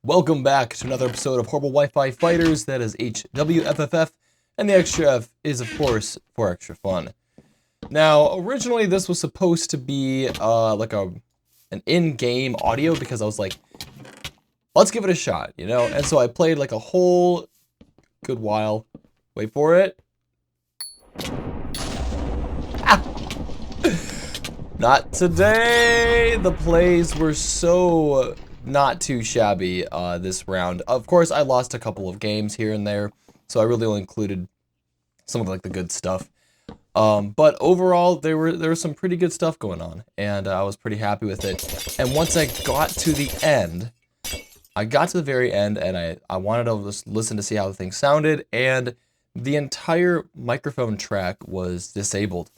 Welcome back to another episode of Horrible Wi-Fi Fighters. That is HWFFF, and the extra F is, of course, for extra fun. Now, originally this was supposed to be like an in-game audio because I was like, let's give it a shot, you know? And so I played like a whole good while. Wait for it. Ah! Not today! The plays were so not too shabby this round. Of course, I lost a couple of games here and there, so I really only included some of like the good stuff. But overall, there was some pretty good stuff going on, and I was pretty happy with it. And once I got to the end, very end, and I wanted to just listen to see how the thing sounded, and the entire microphone track was disabled.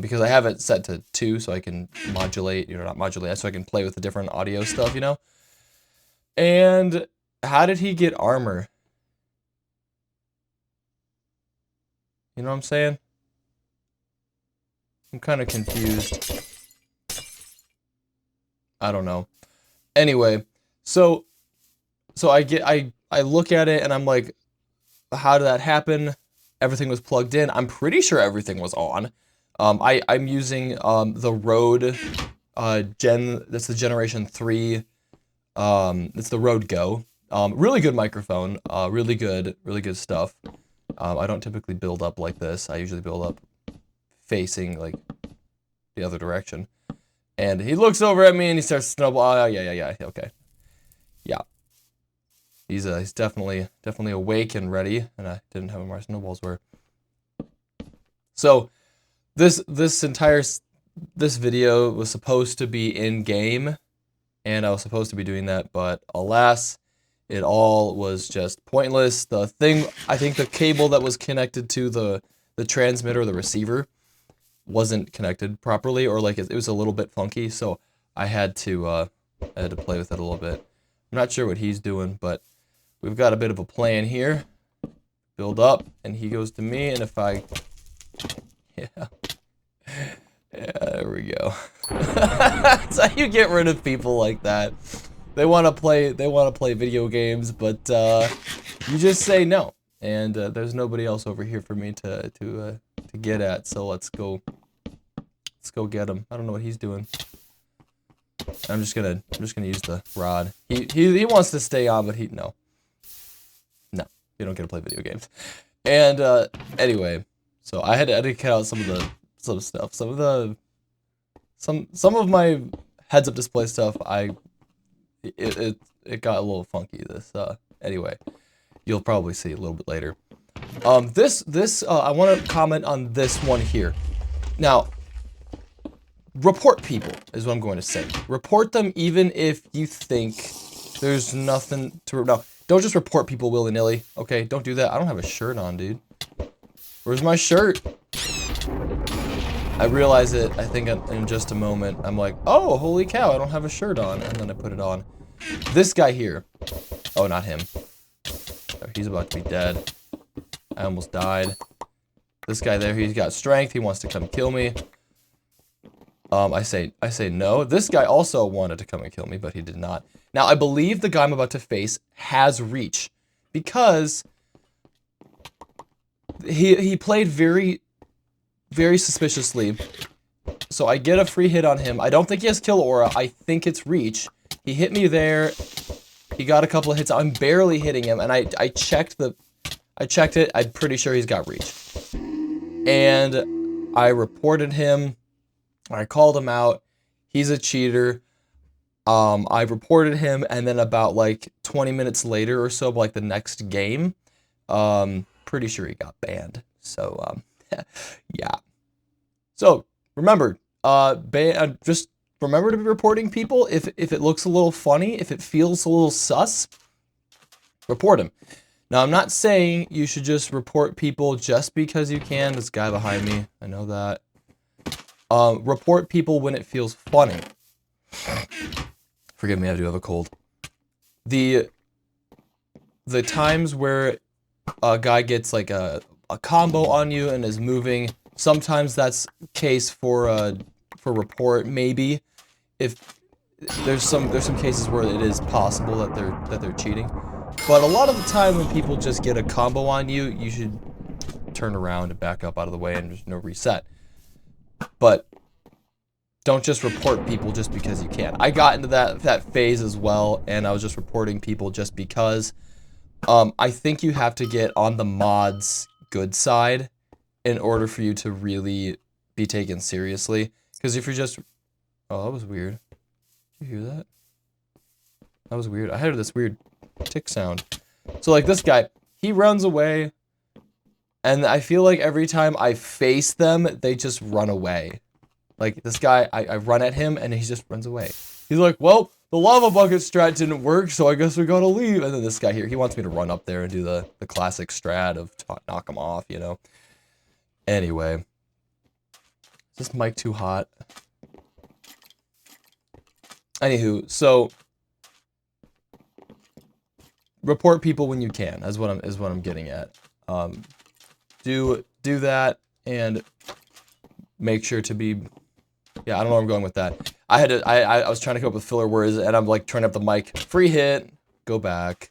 Because I have it set to 2, so I can modulate, not modulate, so I can play with the different audio stuff, you know? And how did he get armor? You know what I'm saying? I'm kind of confused. I don't know. Anyway, so I look at it and I'm like, how did that happen? Everything was plugged in. I'm pretty sure everything was on. I'm using the Rode that's the Generation 3. It's the Rode Go. Really good microphone. Really good stuff. I don't typically build up like this. I usually build up facing like the other direction. And he looks over at me and he starts snowballing. Oh, yeah, okay. Yeah. He's definitely awake and ready, and I didn't have him where my snowballs were. So this video was supposed to be in game, and I was supposed to be doing that, but alas, it all was just pointless. The thing, I think the cable that was connected to the transmitter, the receiver, wasn't connected properly, or like it was a little bit funky, so I had to play with it a little bit. I'm not sure what he's doing, but we've got a bit of a plan here. Build up, and he goes to me, and if I... Yeah, there we go. That's how you get rid of people like that. They want to play video games, but you just say no. And there's nobody else over here for me to get at, so let's go get him. I don't know what he's doing. I'm just gonna use the rod. He wants to stay on, but no, you don't get to play video games. And anyway, so I had to cut out some stuff. Some of my heads-up display stuff. It got a little funky. Anyway, you'll probably see a little bit later. I want to comment on this one here. Now, report people is what I'm going to say. Report them even if you think there's nothing to... No, don't just report people willy-nilly, okay? Don't do that. I don't have a shirt on, dude. Where's my shirt? I realize it, I think, in just a moment. I'm like, oh, holy cow, I don't have a shirt on. And then I put it on. This guy here. Oh, not him. Oh, he's about to be dead. I almost died. This guy there, he's got strength. He wants to come kill me. I say no. This guy also wanted to come and kill me, but he did not. Now, I believe the guy I'm about to face has reach, because he played very, very suspiciously. So I get a free hit on him. I don't think he has kill aura. I think it's reach. He hit me there. He got a couple of hits. I'm barely hitting him, and I checked it. I'm pretty sure he's got reach. And I reported him. I called him out. He's a cheater. I reported him, and then about like 20 minutes later or so, like the next game, pretty sure he got banned. So, yeah. So, remember, just remember to be reporting people. If it looks a little funny, if it feels a little sus, report him. Now, I'm not saying you should just report people just because you can. This guy behind me, I know that. Report people when it feels funny. Forgive me, I do have a cold. The times where a guy gets like a combo on you and is moving, sometimes that's case for report, maybe. If there's some cases where it is possible that they're cheating, but a lot of the time when people just get a combo on you, you should turn around and back up out of the way, and there's no reset. But don't just report people just because you can. I got into that phase as well, and I was just reporting people just because. I think you have to get on the mod's good side in order for you to really be taken seriously. Because if you're just... Oh, that was weird. Did you hear that? That was weird. I heard this weird tick sound. So, like, this guy, he runs away, and I feel like every time I face them, they just run away. Like, this guy, I run at him, and he just runs away. He's like, well, the lava bucket strat didn't work, so I guess we gotta leave. And then this guy here, he wants me to run up there and do the classic strat of knock him off, you know? Anyway. Is this mic too hot? Anywho, so... report people when you can, is what I'm getting at. Do that, and make sure to be... Yeah, I don't know where I'm going with that. I was trying to come up with filler words, and I'm like turning up the mic. Free hit. Go back.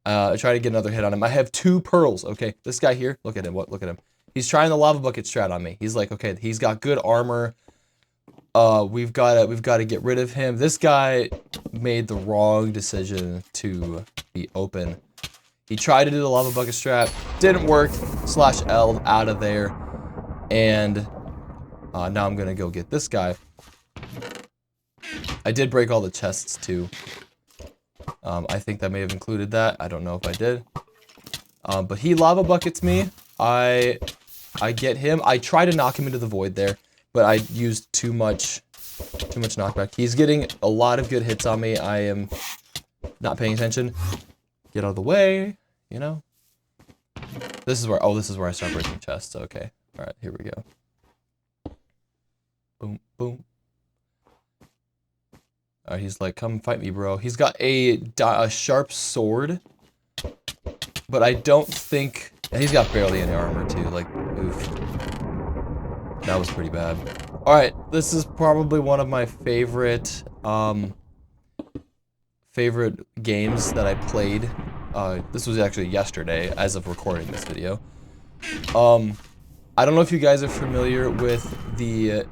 I try to get another hit on him. I have 2 pearls. Okay, this guy here. Look at him. Look at him. He's trying the lava bucket strat on me. He's like, okay, he's got good armor. We've got to get rid of him. This guy made the wrong decision to be open. He tried to do the lava bucket strat. Didn't work. /L out of there. And now I'm gonna go get this guy. I did break all the chests too. I think that may have included that. I don't know if I did. But he lava buckets me. I get him. I try to knock him into the void there, but I used too much knockback. He's getting a lot of good hits on me. I am not paying attention. Get out of the way, you know? This is where I start breaking chests. Okay. All right, here we go. Boom, boom. He's like, come fight me, bro. He's got a sharp sword, but I don't think... And he's got barely any armor, too. Like, oof. That was pretty bad. Alright, this is probably one of my favorite games that I played. This was actually yesterday, as of recording this video. I don't know if you guys are familiar with the...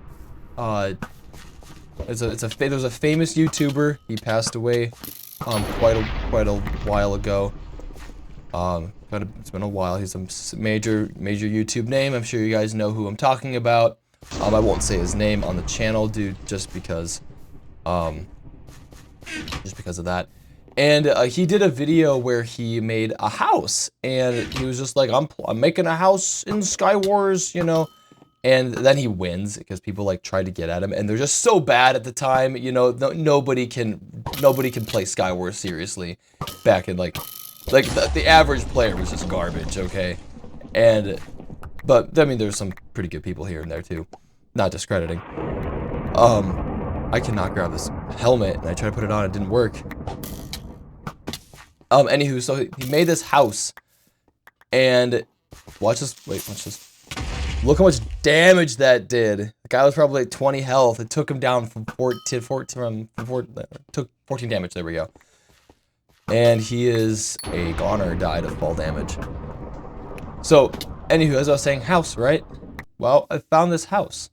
there's a famous YouTuber. He passed away quite a while ago. It's been a while. He's a major YouTube name. I'm sure you guys know who I'm talking about. I won't say his name on the channel, just because of that. And he did a video where he made a house, and he was just like, I'm making a house in Skywars, you know. And then he wins because people like try to get at him, and they're just so bad at the time, you know. Nobody can play Skywars seriously back in like the average player was just garbage, okay. But I mean, there's some pretty good people here and there too, not discrediting. I cannot grab this helmet, and I tried to put it on, it didn't work. Anywho, so he made this house, and watch this. Look how much damage that did. The guy was probably like 20 health. It took him down from 14 took 14 damage. There we go. And he is a goner, died of fall damage. So, anywho, as I was saying, house, right? Well, I found this house.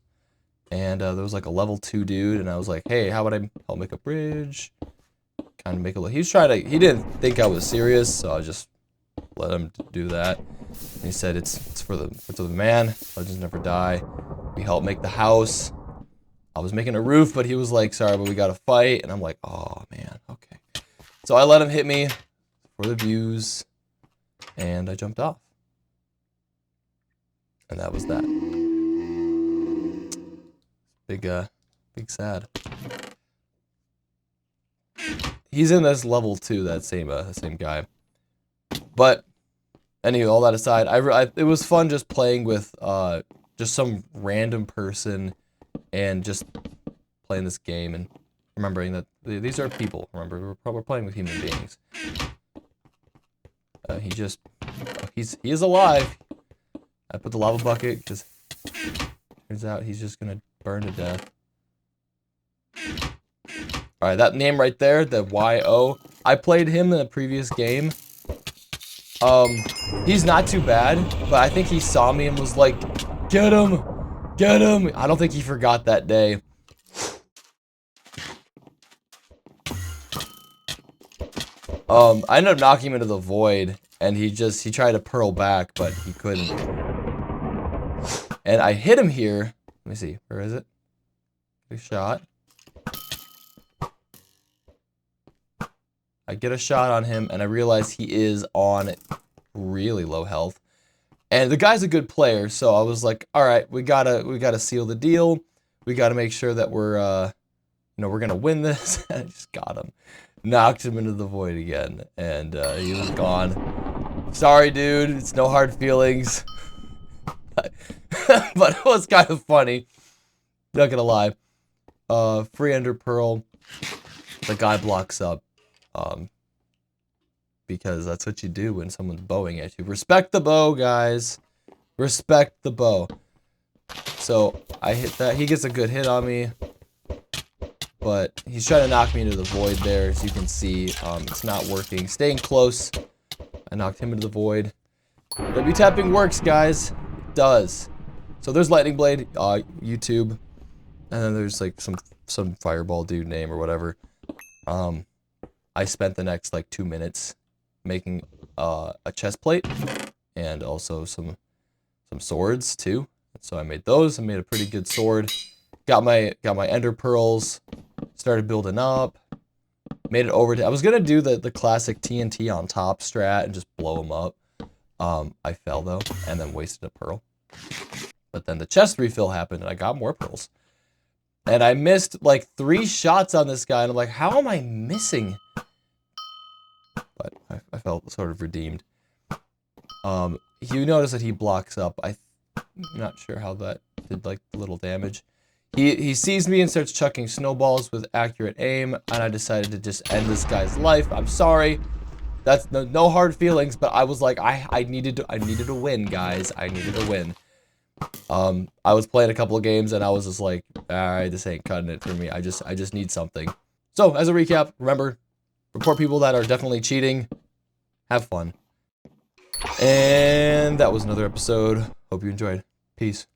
And there was like a level 2 dude, and I was like, hey, how about I help make a bridge? Kind of make a look. He didn't think I was serious, so I just let him do that. And he said it's for the man. Legends never die. We helped make the house. I was making a roof, but he was like, sorry, but we gotta fight. And I'm like, oh man, okay. So I let him hit me for the views, and I jumped off. And that was that. Big sad. He's in this level 2, that same guy. But anyway, all that aside, it was fun just playing with just some random person and just playing this game and remembering that these are people. Remember, we're playing with human beings. He is alive. I put the lava bucket because turns out he's just gonna burn to death. All right, that name right there, the YO. I played him in a previous game. He's not too bad, but I think he saw me and was like, get him, get him. I don't think he forgot that day. I ended up knocking him into the void, and he tried to pearl back, but he couldn't. And I hit him here. Let me see, where is it? Good shot. I get a shot on him, and I realize he is on really low health. And the guy's a good player, so I was like, all right, we gotta seal the deal. We gotta make sure that we're, you know, we're gonna win this. And I just got him. Knocked him into the void again, and he was gone. Sorry, dude, it's no hard feelings. But it was kind of funny. Not gonna lie. Free Ender Pearl. The guy blocks up. Because that's what you do when someone's bowing at you. Respect the bow, guys. Respect the bow. So, I hit that. He gets a good hit on me. But he's trying to knock me into the void there. As you can see, it's not working. Staying close. I knocked him into the void. W tapping works, guys. It does. So there's Lightning Blade, YouTube. And then there's like some fireball dude name or whatever. I spent the next like 2 minutes making a chest plate and also some swords too. So I made those. I made a pretty good sword. Got my ender pearls. Started building up. Made it over to. I was gonna do the classic TNT on top strat and just blow them up. I fell though and then wasted a pearl. But then the chest refill happened and I got more pearls. And I missed like 3 shots on this guy and I'm like, how am I missing? But I felt sort of redeemed. You notice that he blocks up. I'm not sure how that did like little damage. He sees me and starts chucking snowballs with accurate aim, and I decided to just end this guy's life. I'm sorry. That's no hard feelings, but I was like, I needed to win, guys. I needed to win. I was playing a couple of games and I was just like, alright, this ain't cutting it for me. I just need something. So, as a recap, remember, report people that are definitely cheating. Have fun. And that was another episode. Hope you enjoyed. Peace.